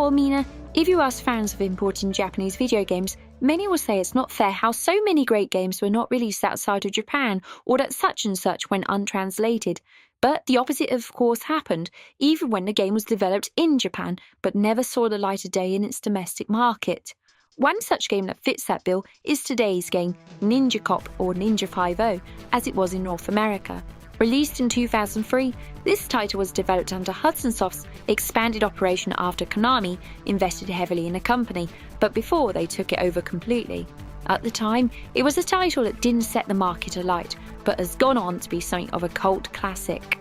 Well, Mina, if you ask fans of important Japanese video games, many will say it's not fair how so many great games were not released outside of Japan or that such and such went untranslated. But the opposite, of course, happened, even when the game was developed in Japan but never saw the light of day in its domestic market. One such game that fits that bill is today's game, Ninja Copp or Ninja 5, as it was in North America. Released in 2003, this title was developed under Hudson Soft's expanded operation after Konami invested heavily in the company, but before they took it over completely. At the time, it was a title that didn't set the market alight, but has gone on to be something of a cult classic.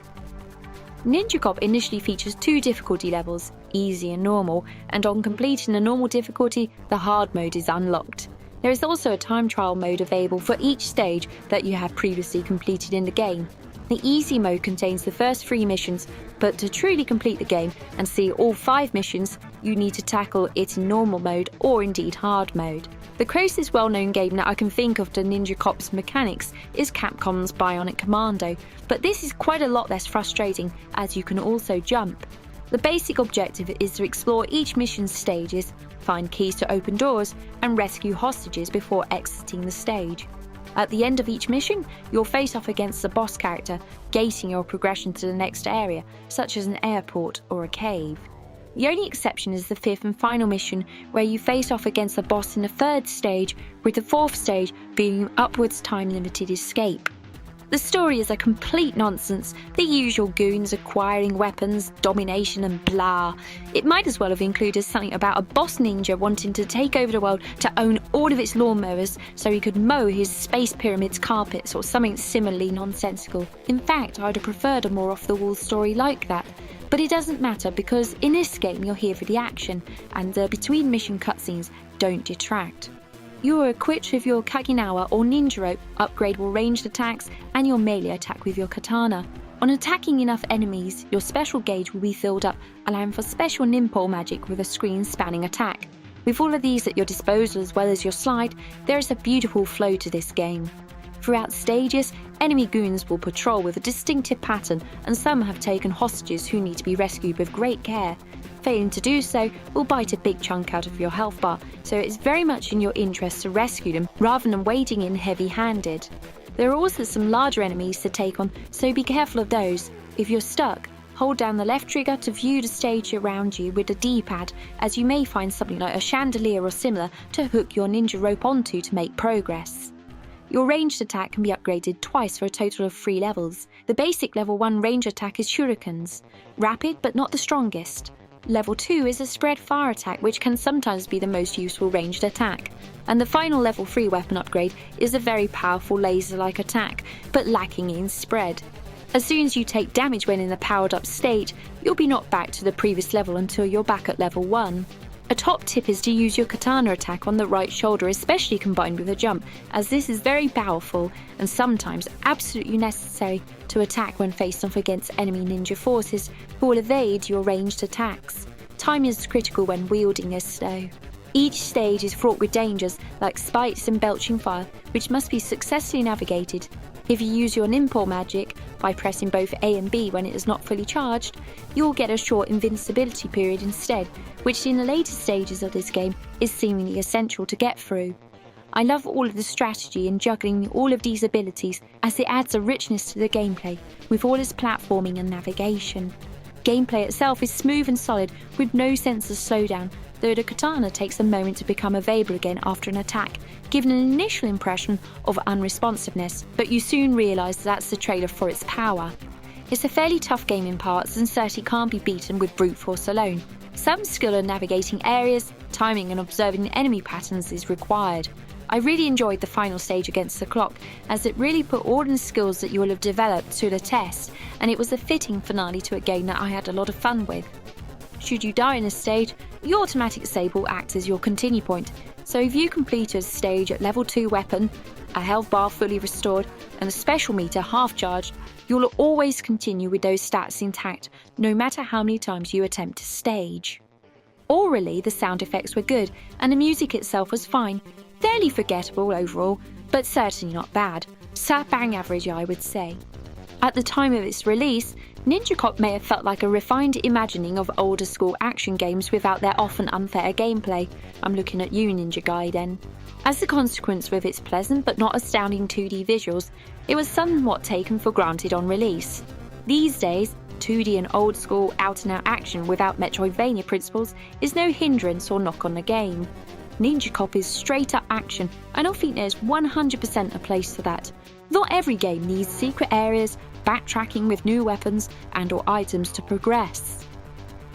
Ninja Copp initially features 2 difficulty levels, easy and normal, and on completing the normal difficulty, the hard mode is unlocked. There is also a time trial mode available for each stage that you have previously completed in the game. The easy mode contains the first 3 missions, but to truly complete the game and see all 5 missions, you need to tackle it in normal mode or indeed hard mode. The closest well-known game that I can think of to Ninja Copp's mechanics is Capcom's Bionic Commando, but this is quite a lot less frustrating as you can also jump. The basic objective is to explore each mission's stages, find keys to open doors, and rescue hostages before exiting the stage. At the end of each mission, you'll face off against a boss character, gating your progression to the next area, such as an airport or a cave. The only exception is the 5th and final mission, where you face off against a boss in the 3rd stage, with the 4th stage being upwards time-limited escape. The story is a complete nonsense, the usual goons acquiring weapons, domination and blah. It might as well have included something about a boss ninja wanting to take over the world to own all of its lawnmowers so he could mow his space pyramid's carpets or something similarly nonsensical. In fact, I'd have preferred a more off-the-wall story like that. But it doesn't matter because in this game you're here for the action and the between mission cutscenes don't detract. You are equipped with your kaginawa or ninja rope, upgradable ranged attacks, and your melee attack with your katana. On attacking enough enemies, your special gauge will be filled up, allowing for special ninpole magic with a screen-spanning attack. With all of these at your disposal as well as your slide, there is a beautiful flow to this game. Throughout stages, enemy goons will patrol with a distinctive pattern, and some have taken hostages who need to be rescued with great care. Failing to do so will bite a big chunk out of your health bar, so it is very much in your interest to rescue them rather than wading in heavy-handed. There are also some larger enemies to take on, so be careful of those. If you're stuck, hold down the left trigger to view the stage around you with the D-pad, as you may find something like a chandelier or similar to hook your ninja rope onto to make progress. Your ranged attack can be upgraded twice for a total of 3 levels. The basic level 1 range attack is shurikens, rapid but not the strongest. Level 2 is a spread fire attack, which can sometimes be the most useful ranged attack. And the final level 3 weapon upgrade is a very powerful laser-like attack, but lacking in spread. As soon as you take damage when in the powered up state, you'll be knocked back to the previous level until you're back at level 1. A top tip is to use your katana attack on the right shoulder, especially combined with a jump, as this is very powerful and sometimes absolutely necessary to attack when faced off against enemy ninja forces who will evade your ranged attacks. Time is critical when wielding this though. Each stage is fraught with dangers like spikes and belching fire, which must be successfully navigated. If you use your ninpole magic by pressing both A and B when it is not fully charged, you'll get a short invincibility period instead, which in the later stages of this game is seemingly essential to get through. I love all of the strategy in juggling all of these abilities as it adds a richness to the gameplay with all its platforming and navigation. Gameplay itself is smooth and solid with no sense of slowdown, though the katana takes a moment to become available again after an attack, giving an initial impression of unresponsiveness, but you soon realise that's the trailer for its power. It's a fairly tough game in parts and certainly can't be beaten with brute force alone. Some skill in navigating areas, timing and observing enemy patterns is required. I really enjoyed the final stage against the clock, as it really put all the skills that you will have developed to the test, and it was a fitting finale to a game that I had a lot of fun with. Should you die in a stage, your automatic save will act as your continue point, so if you complete a stage at level 2 weapon, a health bar fully restored, and a special meter half charged, you'll always continue with those stats intact, no matter how many times you attempt to stage. Orally, the sound effects were good, and the music itself was fine, fairly forgettable overall, but certainly not bad. Bang average, I would say. At the time of its release, Ninja Cop may have felt like a refined imagining of older school action games without their often unfair gameplay. I'm looking at you, Ninja Gaiden. As a consequence of its pleasant but not astounding 2D visuals, it was somewhat taken for granted on release. These days, 2D and old school out-and-out action without Metroidvania principles is no hindrance or knock on the game. Ninja Cop is straight-up action, and I think there's 100% a place for that. Not every game needs secret areas, backtracking with new weapons and or items to progress.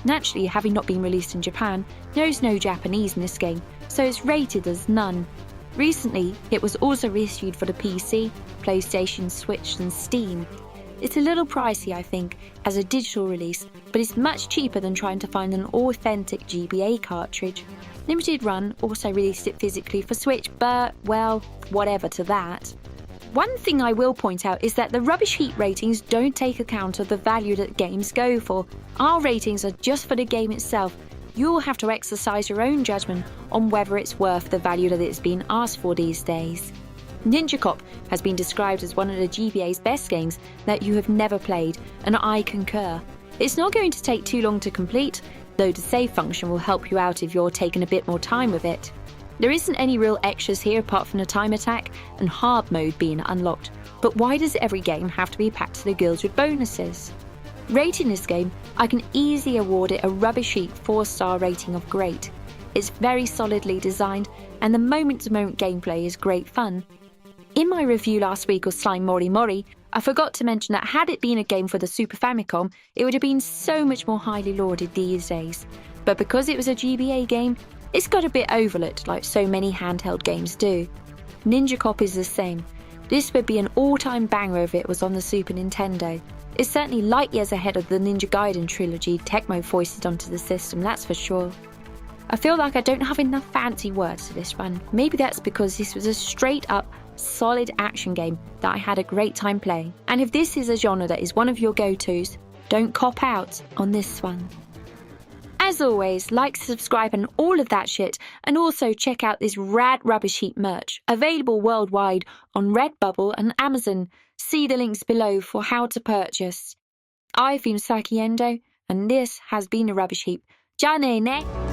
Naturally, having not been released in Japan, there is no Japanese in this game, so it's rated as none. Recently, it was also reissued for the PC, PlayStation, Switch and Steam. It's a little pricey, I think, as a digital release, but it's much cheaper than trying to find an authentic GBA cartridge. Limited Run also released it physically for Switch, but, well, whatever to that. One thing I will point out is that the Rubbish Heap ratings don't take account of the value that games go for. Our ratings are just for the game itself. You'll have to exercise your own judgment on whether it's worth the value that it's being asked for these days. Ninja Cop has been described as one of the GBA's best games that you have never played, and I concur. It's not going to take too long to complete, though the save function will help you out if you're taking a bit more time with it. There isn't any real extras here apart from the time attack and hard mode being unlocked, but why does every game have to be packed to the gills with bonuses? Rating this game, I can easily award it a Rubbish Heap 4-star rating of great. It's very solidly designed, and the moment-to-moment gameplay is great fun. In my review last week of Slime Mori Mori, I forgot to mention that had it been a game for the Super Famicom, it would have been so much more highly lauded these days. But because it was a GBA game, it's got a bit overlooked like so many handheld games do. Ninja Cop is the same. This would be an all-time banger if it was on the Super Nintendo. It's certainly light years ahead of the Ninja Gaiden trilogy Tecmo foisted onto the system, that's for sure. I feel like I don't have enough fancy words for this one. Maybe that's because this was a straight-up, solid action game that I had a great time playing. And if this is a genre that is one of your go-tos, don't cop out on this one. As always, like, subscribe and all of that shit, and also check out this rad Rubbish Heap merch, available worldwide on Redbubble and Amazon. See the links below for how to purchase. I've been Saki Endo, and this has been a Rubbish Heap. Ja ne ne!